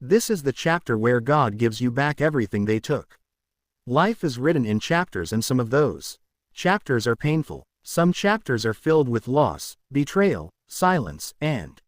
This is the chapter where God gives you back everything they took. Life is written in chapters, and some of those chapters are painful. Some chapters are filled with loss, betrayal, silence, and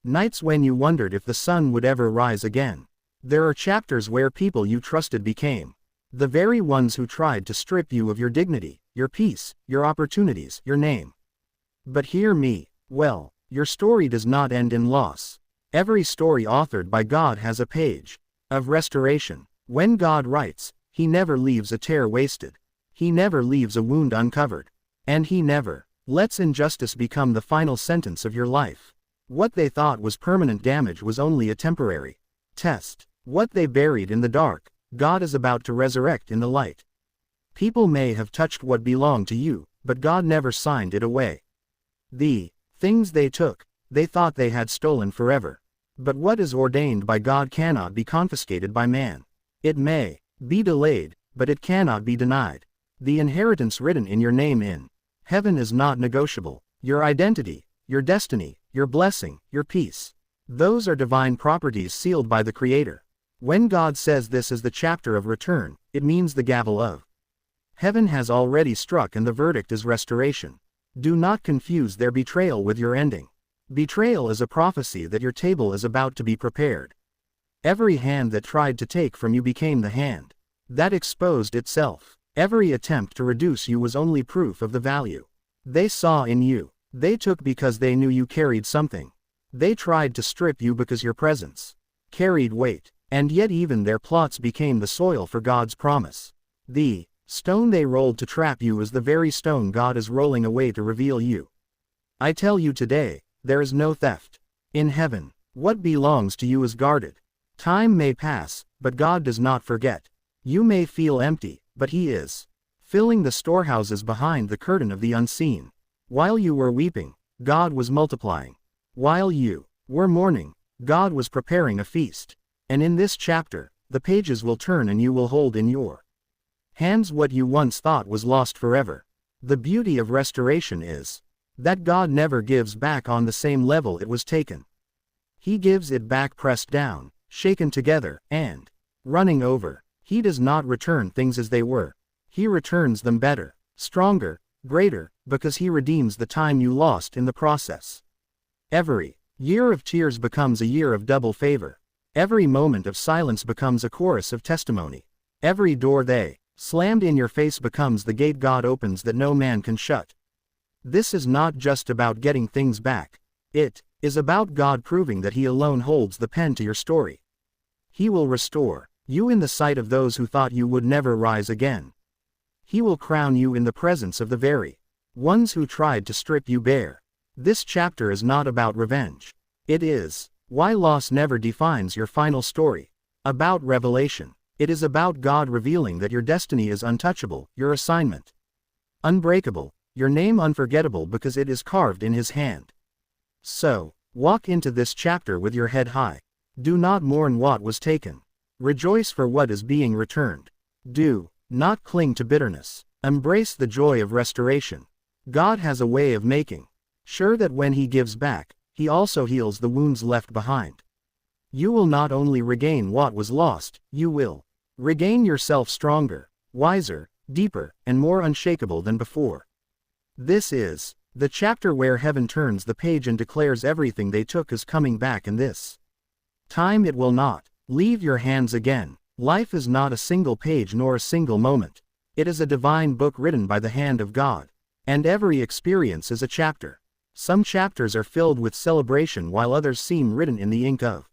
nights when you wondered if the sun would ever rise again. There are chapters where people you trusted became the very ones who tried to strip you of your dignity, your peace, your opportunities, your name. But hear me, well, your story does not end in loss. Every story authored by God has a page of restoration. When God writes, He never leaves a tear wasted. He never leaves a wound uncovered. And He never lets injustice become the final sentence of your life. What they thought was permanent damage was only a temporary test. What they buried in the dark, God is about to resurrect in the light. People may have touched what belonged to you, but God never signed it away. The things they took, they thought they had stolen forever. But what is ordained by God cannot be confiscated by man. It may be delayed, but it cannot be denied. The inheritance written in your name in heaven is not negotiable. Your identity, your destiny, your blessing, your peace. Those are divine properties sealed by the Creator. When God says this is the chapter of return, it means the gavel of heaven has already struck and the verdict is restoration. Do not confuse their betrayal with your ending. Betrayal is a prophecy that your table is about to be prepared. Every hand that tried to take from you became the hand that exposed itself. Every attempt to reduce you was only proof of the value they saw in you. They took because they knew you carried something. They tried to strip you because your presence carried weight. And yet even their plots became the soil for God's promise. The stone they rolled to trap you is the very stone God is rolling away to reveal you. I tell you today, there is no theft in heaven. What belongs to you is guarded. Time may pass, but God does not forget. You may feel empty, but He is filling the storehouses behind the curtain of the unseen. While you were weeping, God was multiplying. While you were mourning, God was preparing a feast. And in this chapter, the pages will turn and you will hold in your hands what you once thought was lost forever. The beauty of restoration is that God never gives back on the same level it was taken. He gives it back pressed down, shaken together, and running over. He does not return things as they were. He returns them better, stronger, greater, because He redeems the time you lost in the process. Every year of tears becomes a year of double favor. Every moment of silence becomes a chorus of testimony. Every door they slammed in your face becomes the gate God opens that no man can shut. This is not just about getting things back. It is about God proving that He alone holds the pen to your story. He will restore you in the sight of those who thought you would never rise again. He will crown you in the presence of the very ones who tried to strip you bare. This chapter is not about revenge. It is why loss never defines your final story. About revelation. It is about God revealing that your destiny is untouchable, your assignment unbreakable, your name unforgettable because it is carved in His hand. So, walk into this chapter with your head high. Do not mourn what was taken. Rejoice for what is being returned. Do not cling to bitterness. Embrace the joy of restoration. God has a way of making sure that when He gives back, He also heals the wounds left behind. You will not only regain what was lost, you will regain yourself stronger, wiser, deeper, and more unshakable than before. This is the chapter where heaven turns the page and declares everything they took is coming back, and this time it will not leave your hands again. Life is not a single page nor a single moment. It is a divine book written by the hand of God. And every experience is a chapter. Some chapters are filled with celebration while others seem written in the ink of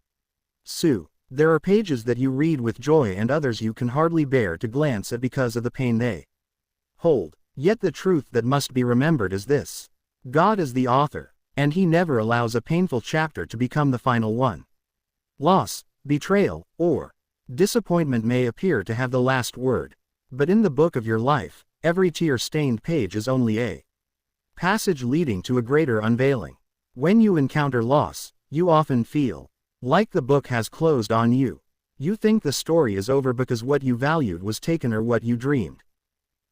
Sue. There are pages that you read with joy and others you can hardly bear to glance at because of the pain they hold. Yet the truth that must be remembered is this: God is the author, and He never allows a painful chapter to become the final one. Loss, betrayal, or disappointment may appear to have the last word, but in the book of your life, every tear-stained page is only a passage leading to a greater unveiling. When you encounter loss, you often feel like the book has closed on you. You think the story is over because what you valued was taken or what you dreamed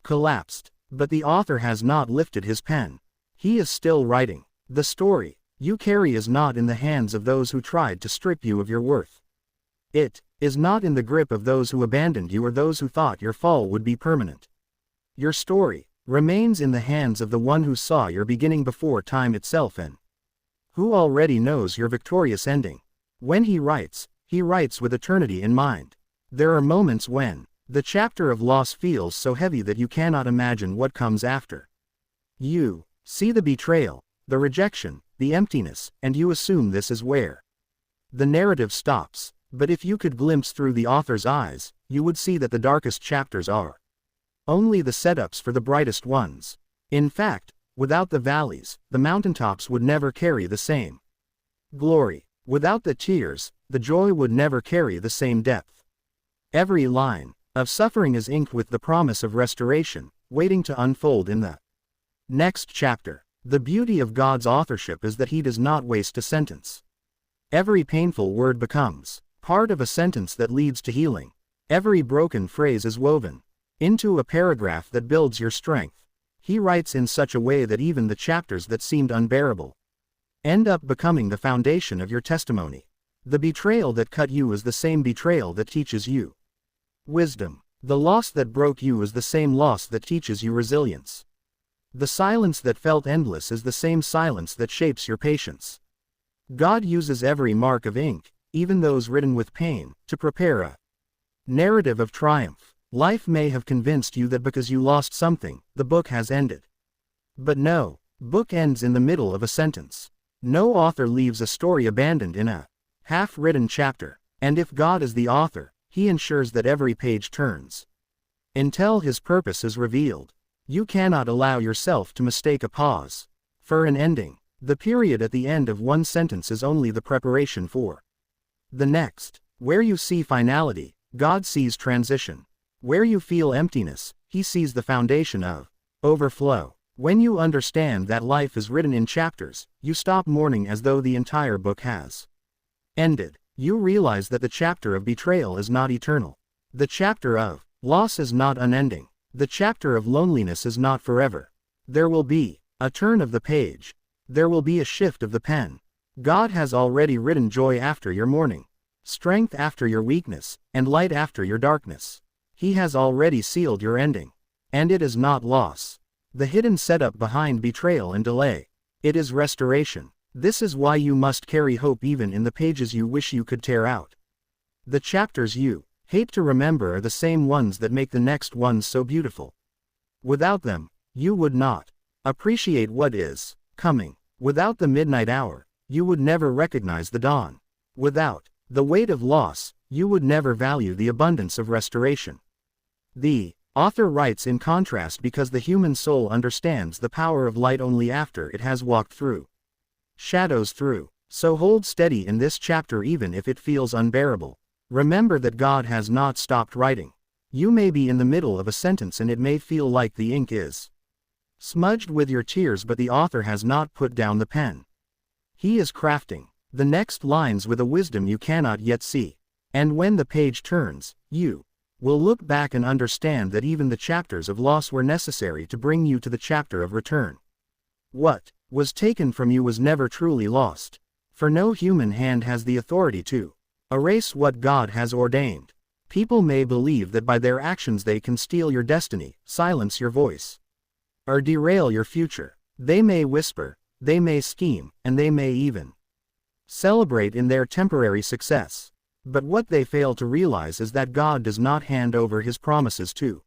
collapsed. But the author has not lifted his pen. He is still writing. The story you carry is not in the hands of those who tried to strip you of your worth. It is not in the grip of those who abandoned you or those who thought your fall would be permanent. Your story remains in the hands of the one who saw your beginning before time itself and who already knows your victorious ending. When he writes with eternity in mind. There are moments when the chapter of loss feels so heavy that you cannot imagine what comes after. You see the betrayal, the rejection, the emptiness, and you assume this is where the narrative stops. But if you could glimpse through the author's eyes, you would see that the darkest chapters are only the setups for the brightest ones. In fact, without the valleys, the mountaintops would never carry the same glory. Without the tears, the joy would never carry the same depth. Every line of suffering is inked with the promise of restoration, waiting to unfold in the next chapter. The beauty of God's authorship is that he does not waste a sentence. Every painful word becomes part of a sentence that leads to healing. Every broken phrase is woven into a paragraph that builds your strength. He writes in such a way that even the chapters that seemed unbearable end up becoming the foundation of your testimony. The betrayal that cut you is the same betrayal that teaches you wisdom. The loss that broke you is the same loss that teaches you resilience. The silence that felt endless is the same silence that shapes your patience. God uses every mark of ink, even those written with pain, to prepare a narrative of triumph. Life may have convinced you that because you lost something, the book has ended. But no, book ends in the middle of a sentence. No author leaves a story abandoned in a half-written chapter, and if God is the author, he ensures that every page turns until his purpose is revealed. You cannot allow yourself to mistake a pause for an ending. The period at the end of one sentence is only the preparation for the next. Where you see finality, God sees transition. Where you feel emptiness, he sees the foundation of overflow. When you understand that life is written in chapters, you stop mourning as though the entire book has ended. You realize that the chapter of betrayal is not eternal. The chapter of loss is not unending. The chapter of loneliness is not forever. There will be a turn of the page. There will be a shift of the pen. God has already written joy after your mourning, strength after your weakness, and light after your darkness. He has already sealed your ending. And it is not loss. The hidden setup behind betrayal and delay. It is restoration. This is why you must carry hope even in the pages you wish you could tear out. The chapters you hate to remember are the same ones that make the next ones so beautiful. Without them, you would not appreciate what is coming. Without the midnight hour, you would never recognize the dawn. Without the weight of loss, you would never value the abundance of restoration. The author writes in contrast because the human soul understands the power of light only after it has walked through shadows. So hold steady in this chapter even if it feels unbearable. Remember that God has not stopped writing. You may be in the middle of a sentence and it may feel like the ink is smudged with your tears, but the author has not put down the pen. He is crafting the next lines with a wisdom you cannot yet see. And when the page turns, you will look back and understand that even the chapters of loss were necessary to bring you to the chapter of return. What was taken from you was never truly lost, for no human hand has the authority to erase what God has ordained. People may believe that by their actions they can steal your destiny, silence your voice, or derail your future. They may whisper, they may scheme, and they may even celebrate in their temporary success. But what they fail to realize is that God does not hand over his promises to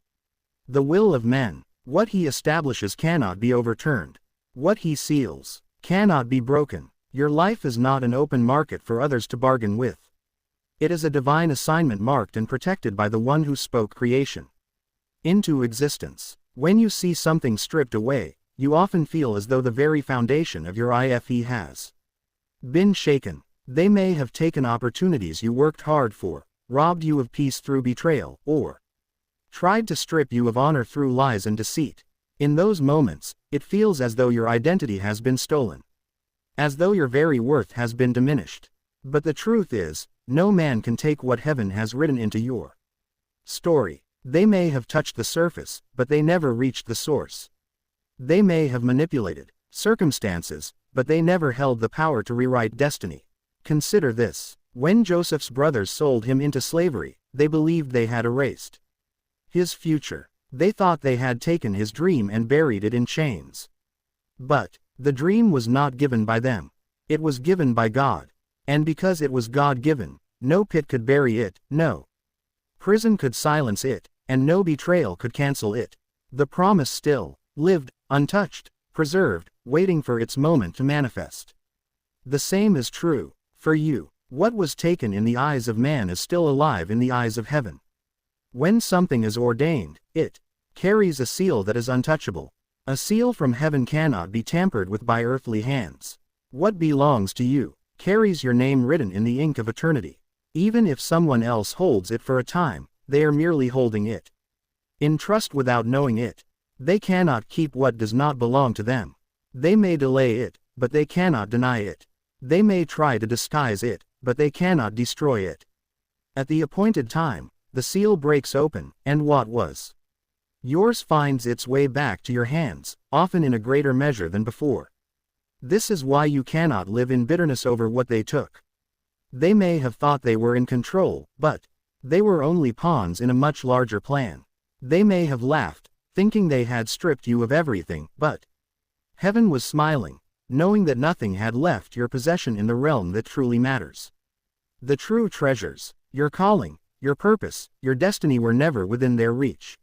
the will of men. What he establishes cannot be overturned. What he seals cannot be broken. Your life is not an open market for others to bargain with. It is a divine assignment marked and protected by the one who spoke creation into existence. When you see something stripped away, you often feel as though the very foundation of your life has been shaken. They may have taken opportunities you worked hard for, robbed you of peace through betrayal, or tried to strip you of honor through lies and deceit. In those moments, it feels as though your identity has been stolen, as though your very worth has been diminished. But the truth is, no man can take what heaven has written into your story. They may have touched the surface, but they never reached the source. They may have manipulated circumstances, but they never held the power to rewrite destiny. Consider this. When Joseph's brothers sold him into slavery, they believed they had erased his future. They thought they had taken his dream and buried it in chains. But the dream was not given by them. It was given by God. And because it was God-given, no pit could bury it, no prison could silence it, and no betrayal could cancel it. The promise still lived, untouched, preserved, waiting for its moment to manifest. The same is true for you. What was taken in the eyes of man is still alive in the eyes of heaven. When something is ordained, it carries a seal that is untouchable. A seal from heaven cannot be tampered with by earthly hands. What belongs to you carries your name written in the ink of eternity. Even if someone else holds it for a time, they are merely holding it in trust without knowing it. They cannot keep what does not belong to them. They may delay it, but they cannot deny it. They may try to disguise it, but they cannot destroy it. At the appointed time, the seal breaks open, and what was yours finds its way back to your hands, often in a greater measure than before. This is why you cannot live in bitterness over what they took. They may have thought they were in control, but they were only pawns in a much larger plan. They may have laughed, thinking they had stripped you of everything, but heaven was smiling, knowing that nothing had left your possession in the realm that truly matters. The true treasures, your calling, your purpose, your destiny were never within their reach.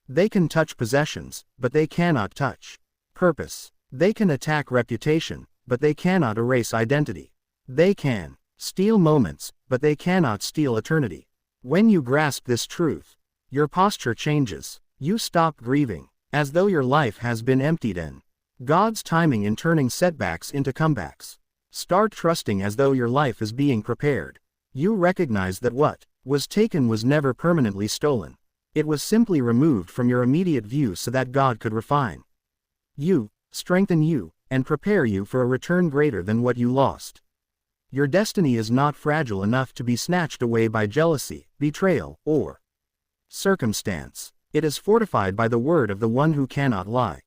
They can touch possessions, but they cannot touch purpose. They can attack reputation, but they cannot erase identity. They can steal moments, but they cannot steal eternity. When you grasp this truth, your posture changes. You stop grieving, as though your life has been emptied and God's timing in turning setbacks into comebacks. Start trusting as though your life is being prepared. You recognize that what was taken was never permanently stolen. It was simply removed from your immediate view so that God could refine you, strengthen you, and prepare you for a return greater than what you lost. Your destiny is not fragile enough to be snatched away by jealousy, betrayal, or circumstance. It is fortified by the word of the one who cannot lie.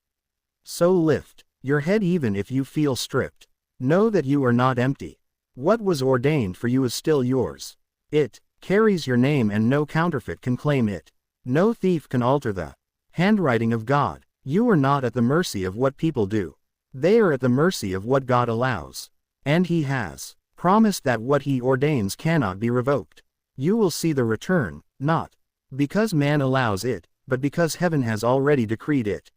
So lift your head even if you feel stripped. Know that you are not empty. What was ordained for you is still yours. It carries your name and no counterfeit can claim it. No thief can alter the handwriting of God. You are not at the mercy of what people do. They are at the mercy of what God allows. And He has promised that what He ordains cannot be revoked. You will see the return, not because man allows it, but because heaven has already decreed it.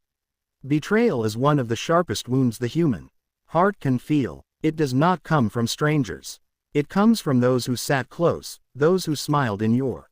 Betrayal is one of the sharpest wounds the human heart can feel. It does not come from strangers. It comes from those who sat close, those who smiled in your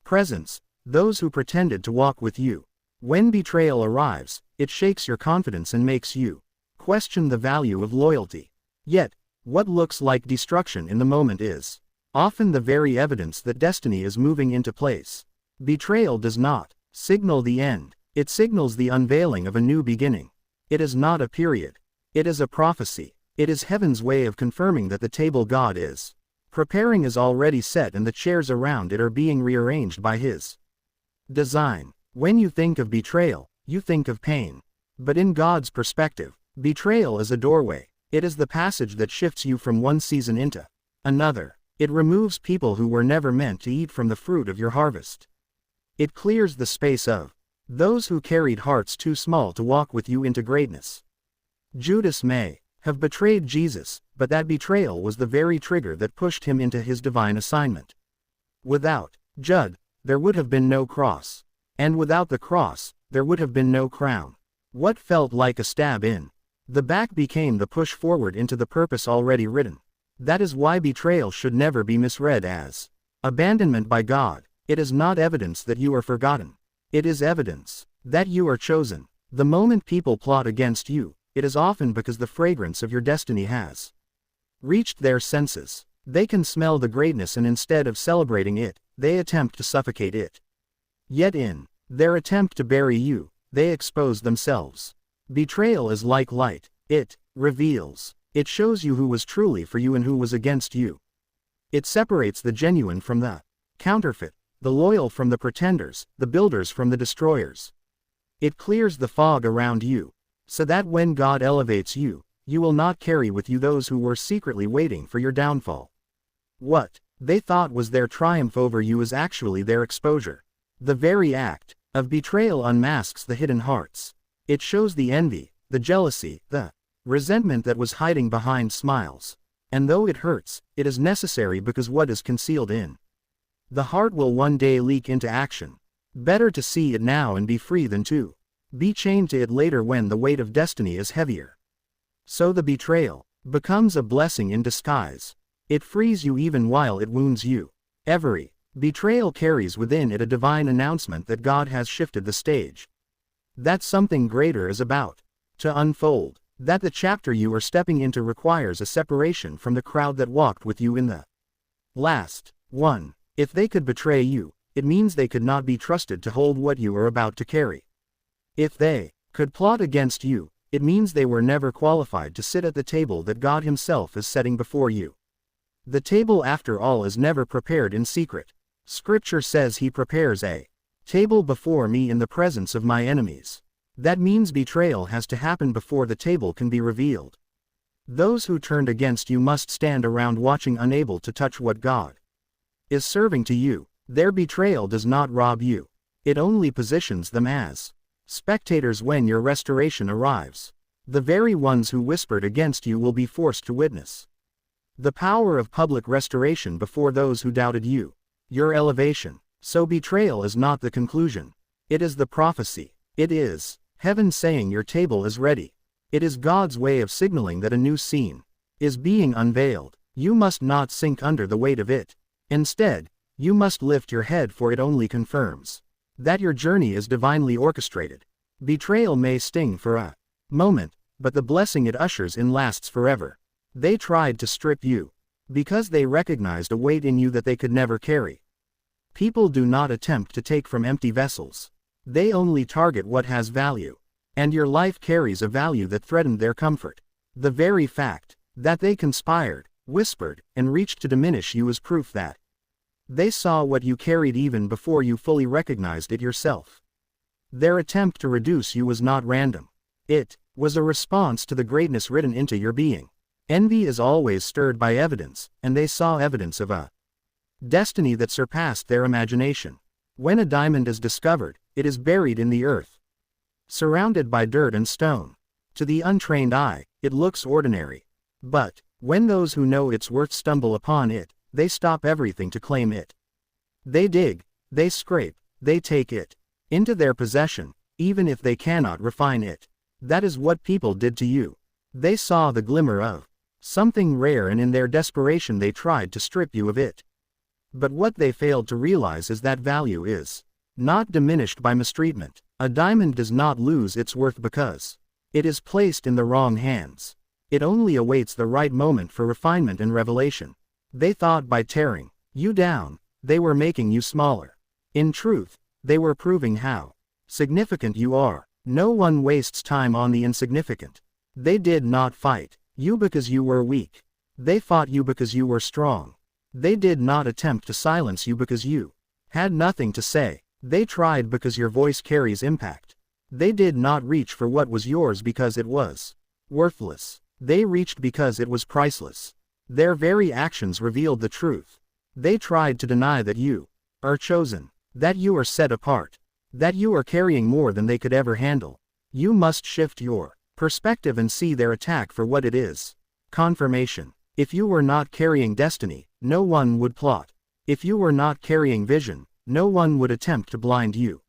presence, those who pretended to walk with you. When betrayal arrives, it shakes your confidence and makes you question the value of loyalty. Yet, what looks like destruction in the moment is often the very evidence that destiny is moving into place. Betrayal does not signal the end. It signals the unveiling of a new beginning. It is not a period. It is a prophecy. It is heaven's way of confirming that the table God is preparing is already set and the chairs around it are being rearranged by His design. When you think of betrayal, you think of pain. But in God's perspective, betrayal is a doorway. It is the passage that shifts you from one season into another. It removes people who were never meant to eat from the fruit of your harvest. It clears the space of those who carried hearts too small to walk with you into greatness. Judas may have betrayed Jesus, but that betrayal was the very trigger that pushed him into his divine assignment. Without Judas, there would have been no cross. And without the cross, there would have been no crown. What felt like a stab in the back became the push forward into the purpose already written. That is why betrayal should never be misread as abandonment by God. It is not evidence that you are forgotten. It is evidence that you are chosen. The moment people plot against you, it is often because the fragrance of your destiny has reached their senses. They can smell the greatness and instead of celebrating it, they attempt to suffocate it. Yet in their attempt to bury you, they expose themselves. Betrayal is like light. It reveals. It shows you who was truly for you and who was against you. It separates the genuine from the counterfeit, the loyal from the pretenders, the builders from the destroyers. It clears the fog around you, so that when God elevates you, you will not carry with you those who were secretly waiting for your downfall. What they thought was their triumph over you is actually their exposure. The very act of betrayal unmasks the hidden hearts. It shows the envy, the jealousy, the resentment that was hiding behind smiles. And though it hurts, it is necessary because what is concealed in the heart will one day leak into action. Better to see it now and be free than to be chained to it later when the weight of destiny is heavier. So the betrayal becomes a blessing in disguise. It frees you even while it wounds you. Every betrayal carries within it a divine announcement that God has shifted the stage. That something greater is about to unfold. That the chapter you are stepping into requires a separation from the crowd that walked with you in the last one. If they could betray you, it means they could not be trusted to hold what you are about to carry. If they could plot against you, it means they were never qualified to sit at the table that God Himself is setting before you. The table, after all, is never prepared in secret. Scripture says He prepares a table before me in the presence of my enemies. That means betrayal has to happen before the table can be revealed. Those who turned against you must stand around watching, unable to touch what God is serving to you. Their betrayal does not rob you. It only positions them as spectators when your restoration arrives. The very ones who whispered against you will be forced to witness the power of public restoration before those who doubted you. Your elevation. So betrayal is not the conclusion. It is the prophecy. It is heaven saying your table is ready. It is God's way of signaling that a new scene is being unveiled. You must not sink under the weight of it. Instead, you must lift your head, for it only confirms that your journey is divinely orchestrated. Betrayal may sting for a moment, but the blessing it ushers in lasts forever. They tried to strip you because they recognized a weight in you that they could never carry. People do not attempt to take from empty vessels. They only target what has value. And your life carries a value that threatened their comfort. The very fact that they conspired, whispered, and reached to diminish you is proof that they saw what you carried even before you fully recognized it yourself. Their attempt to reduce you was not random. It was a response to the greatness written into your being. Envy is always stirred by evidence, and they saw evidence of a destiny that surpassed their imagination. When a diamond is discovered, it is buried in the earth, surrounded by dirt and stone. To the untrained eye, it looks ordinary. But when those who know its worth stumble upon it, they stop everything to claim it. They dig, they scrape, they take it into their possession, even if they cannot refine it. That is what people did to you. They saw the glimmer of something rare, and in their desperation they tried to strip you of it. But what they failed to realize is that value is not diminished by mistreatment. A diamond does not lose its worth because it is placed in the wrong hands. It only awaits the right moment for refinement and revelation. They thought by tearing you down, they were making you smaller. In truth, they were proving how significant you are. No one wastes time on the insignificant. They did not fight you because you were weak. They fought you because you were strong. They did not attempt to silence you because you had nothing to say. They tried because your voice carries impact. They did not reach for what was yours because it was worthless. They reached because it was priceless. Their very actions revealed the truth. They tried to deny that you are chosen, that you are set apart, that you are carrying more than they could ever handle. You must shift your perspective and see their attack for what it is. Confirmation. If you were not carrying destiny, no one would plot. If you were not carrying vision, no one would attempt to blind you.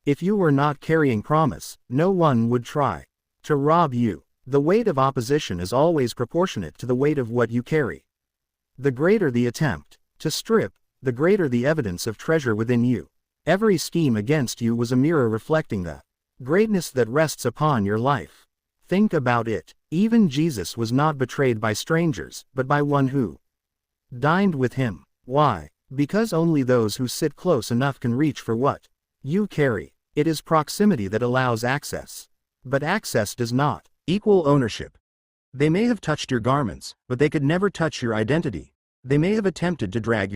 If you were not carrying promise, no one would try to rob you. The weight of opposition is always proportionate to the weight of what you carry. The greater the attempt to strip, the greater the evidence of treasure within you. Every scheme against you was a mirror reflecting the greatness that rests upon your life. Think about it. Even Jesus was not betrayed by strangers, but by one who dined with him. Why? Because only those who sit close enough can reach for what you carry. It is proximity that allows access. But access does not equal ownership. They may have touched your garments, but they could never touch your identity. They may have attempted to drag